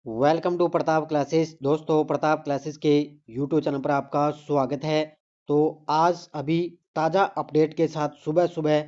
Welcome to Pratap classes. दोस्तों, Pratap classes के YouTube channel पर आपका स्वागत है। तो आज अभी ताज़ा अपडेट के साथ सुबह सुबह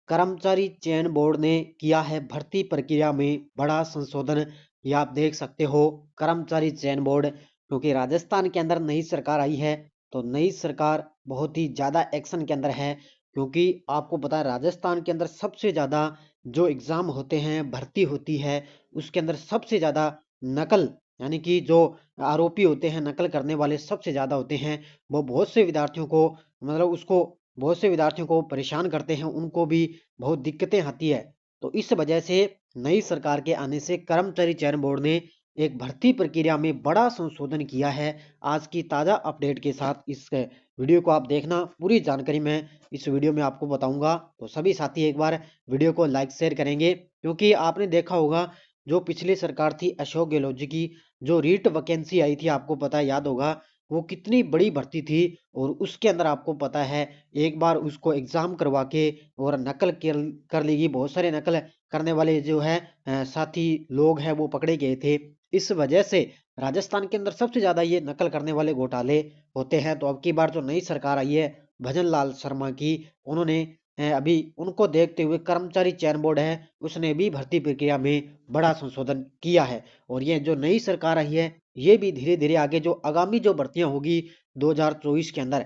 कर्मचारी चयन बोर्ड ने किया है भर्ती प्रक्रिया में बड़ा संशोधन। ये आप देख सकते हो, कर्मचारी चयन बोर्ड, क्योंकि राजस्थान के अंदर नई सरकार आई है। तो नई सरकार बहुत ही ज़्यादा एक्शन के अंदर है, क्योंकि आपको पता है राजस्थान के अंदर सबसे ज़्यादा जो एग्ज़ाम होते हैं, भर्ती होती है, उसके अंदर सबसे ज़्यादा नकल, यानी कि जो आरोपी होते हैं, नकल करने वाले सबसे ज़्यादा होते हैं। वो बहुत से विद्यार्थियों को, मतलब उसको, बहुत से विद्यार्थियों को परेशान करते हैं, उनको भी बहुत दिक्कतें आती है। तो इस वजह से नई सरकार के आने से कर्मचारी चयन बोर्ड ने एक भर्ती प्रक्रिया में बड़ा संशोधन किया है। आज की ताज़ा अपडेट के साथ इस वीडियो को आप देखना, पूरी जानकारी मैं इस वीडियो में आपको बताऊंगा। तो सभी साथी एक बार वीडियो को लाइक शेयर करेंगे, क्योंकि आपने देखा होगा जो पिछली सरकार थी अशोक गहलोत जी की, जो रीट वैकेंसी आई थी, आपको पता है, याद होगा, वो कितनी बड़ी भर्ती थी। और उसके अंदर आपको पता है एक बार उसको एग्जाम करवा के और नकल कर ली गई। बहुत सारे नकल करने वाले जो है साथी लोग हैं वो पकड़े गए थे। इस वजह से राजस्थान के अंदर सबसे ज्यादा ये नकल करने वाले घोटाले होते हैं। तो अब की बार जो नई सरकार आई है भजन लाल शर्मा की, उन्होंने अभी उनको देखते हुए कर्मचारी चयन बोर्ड है, उसने भी भर्ती प्रक्रिया में बड़ा संशोधन किया है। और ये जो नई सरकार आई है, ये भी धीरे धीरे आगे जो आगामी जो भर्तियां होगी 2024 के अंदर,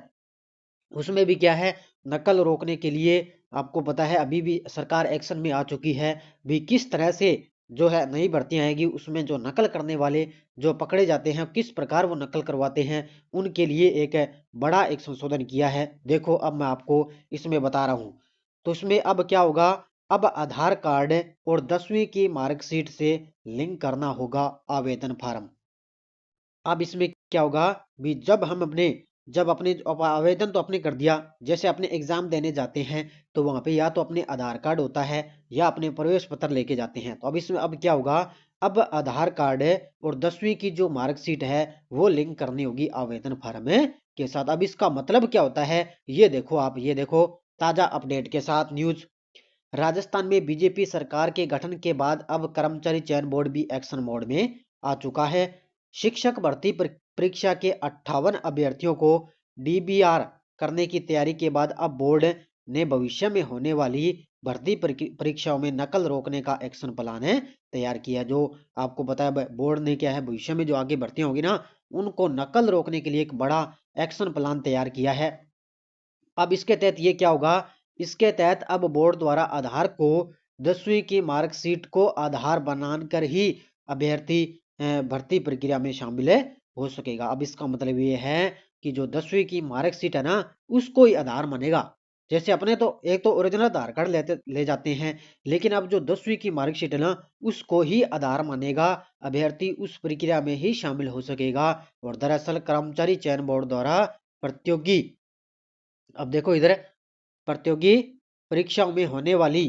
उसमें भी क्या है, नकल रोकने के लिए आपको पता है अभी भी सरकार एक्शन में आ चुकी है। भी किस तरह से जो है नई भर्तियां आएगी, उसमें जो नकल करने वाले जो पकड़े जाते हैं, किस प्रकार वो नकल करवाते हैं, उनके लिए एक बड़ा एक संशोधन किया है। देखो, अब मैं आपको इसमें बता रहा हूँ। तो इसमें अब क्या होगा, अब आधार कार्ड और 10वीं की मार्कशीट से लिंक करना होगा आवेदन फार्म। अब इसमें क्या होगा, भी जब अपने अब आवेदन तो अपने कर दिया, जैसे अपने एग्जाम देने जाते हैं, तो वहां पे या तो अपने आधार कार्ड होता है या अपने प्रवेश पत्र लेके जाते हैं। तो अब इसमें अब क्या होगा, अब आधार कार्ड और 10वीं की जो मार्कशीट है वो लिंक करनी होगी आवेदन फार्म के साथ। अब इसका मतलब क्या होता है, ये देखो, आप ये देखो, ताजा अपडेट के साथ न्यूज। राजस्थान में बीजेपी सरकार के गठन के बाद अब कर्मचारी चयन बोर्ड भी एक्शन मोड में आ चुका है। शिक्षक भर्ती परीक्षा के 58 अभ्यर्थियों को डीबीआर करने की तैयारी के बाद अब बोर्ड ने भविष्य में होने वाली भर्ती परीक्षाओं में नकल रोकने का एक्शन प्लान है तैयार किया। जो आपको पता है बोर्ड ने क्या है, भविष्य में जो आगे भर्तियां होगी ना, उनको नकल रोकने के लिए एक बड़ा एक्शन प्लान तैयार किया है। अब इसके तहत ये क्या होगा, इसके तहत अब बोर्ड द्वारा आधार को 10वीं की मार्कशीट को आधार बनाकर ही अभ्यर्थी भर्ती प्रक्रिया में शामिल हो सकेगा। अब इसका मतलब ये है कि जो 10वीं की मार्कशीट है ना, उसको ही आधार मानेगा। जैसे अपने तो एक तो ओरिजिनल आधार कार्ड ले जाते हैं, लेकिन अब जो 10वीं की मार्कशीट है ना, उसको ही आधार मानेगा, अभ्यर्थी उस प्रक्रिया में ही शामिल हो सकेगा। और दरअसल कर्मचारी चयन बोर्ड द्वारा प्रतियोगी, अब देखो इधर, प्रतियोगी परीक्षाओं में होने वाली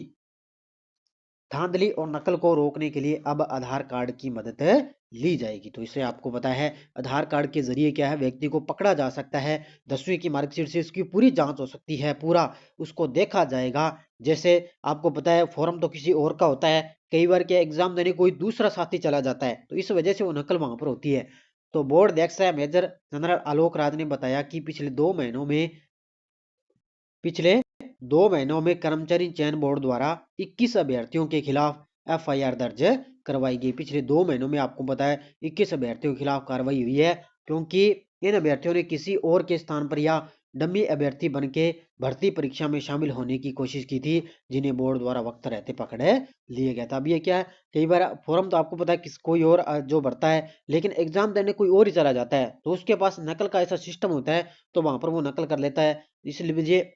धांधली और नकल को रोकने के लिए अब आधार कार्ड की मदद ली जाएगी। तो इसे आपको पता है, आधार कार्ड के जरिए क्या है, व्यक्ति को पकड़ा जा सकता है। 10वीं की मार्कशीट से इसकी पूरी जांच हो सकती है, पूरा उसको देखा जाएगा। जैसे आपको पता है फॉर्म तो किसी और का होता है, कई बार क्या एग्जाम देने कोई दूसरा साथी चला जाता है, तो इस वजह से वो नकल वहां पर होती है। तो बोर्ड अध्यक्ष मेजर जनरल आलोक राज ने बताया कि पिछले 2 महीनों में कर्मचारी चयन बोर्ड द्वारा 21 अभ्यर्थियों के खिलाफ एफआईआर दर्ज करवाई गई। पिछले 2 महीनों में आपको पता है 21 अभ्यर्थियों के खिलाफ कार्रवाई हुई है, क्योंकि इन अभ्यर्थियों ने किसी और के स्थान पर या डमी अभ्यर्थी बन के भर्ती परीक्षा में शामिल होने की कोशिश की थी, जिन्हें बोर्ड द्वारा वक्त रहते पकड़े लिए गया था। अब ये क्या है, कई बार फॉर्म तो आपको पता है किस कोई और जो भरता है, लेकिन एग्जाम देने कोई और ही चला जाता है, तो उसके पास नकल का ऐसा सिस्टम होता है, तो वहां पर वो नकल कर लेता है। इसलिए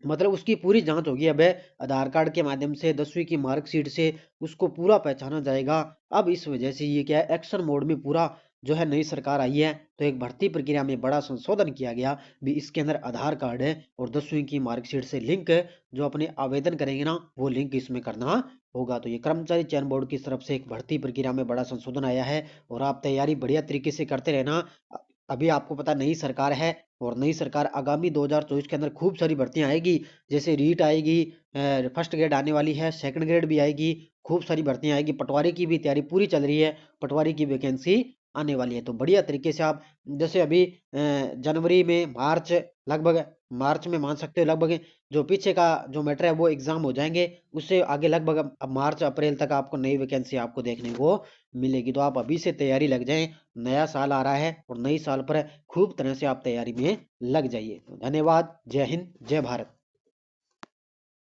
मतलब उसकी पूरी जांच होगी। अब आधार कार्ड के माध्यम से 10वीं की मार्कशीट से उसको पूरा पहचाना जाएगा। अब इस वजह से ये क्या है, एक्शन मोड में पूरा जो है नई सरकार आई है, तो एक भर्ती प्रक्रिया में बड़ा संशोधन किया गया भी। इसके अंदर आधार कार्ड है और 10वीं की मार्कशीट से लिंक जो अपने आवेदन करेंगे ना, वो लिंक इसमें करना होगा। तो ये कर्मचारी चयन बोर्ड की तरफ से एक भर्ती प्रक्रिया में बड़ा संशोधन आया है। और आप तैयारी बढ़िया तरीके से करते रहना। अभी आपको पता नई सरकार है, और नई सरकार आगामी 2024 के अंदर खूब सारी भर्तियां आएगी, जैसे रीट आएगी, फर्स्ट ग्रेड आने वाली है, सेकंड ग्रेड भी आएगी, खूब सारी भर्तियां आएगी। पटवारी की भी तैयारी पूरी चल रही है, पटवारी की वैकेंसी आने वाली है। तो बढ़िया तरीके से आप जैसे अभी जनवरी में लगभग मार्च में मान सकते हो, लगभग जो पीछे का जो मैटर है वो एग्जाम हो जाएंगे, उससे आगे लगभग अब मार्च अप्रैल तक आपको नई वैकेंसी आपको देखने को मिलेगी। तो आप अभी से तैयारी लग जाएं, नया साल आ रहा है और नई साल पर खूब तरह से आप तैयारी में लग जाइए। धन्यवाद। जय हिंद, जय भारत।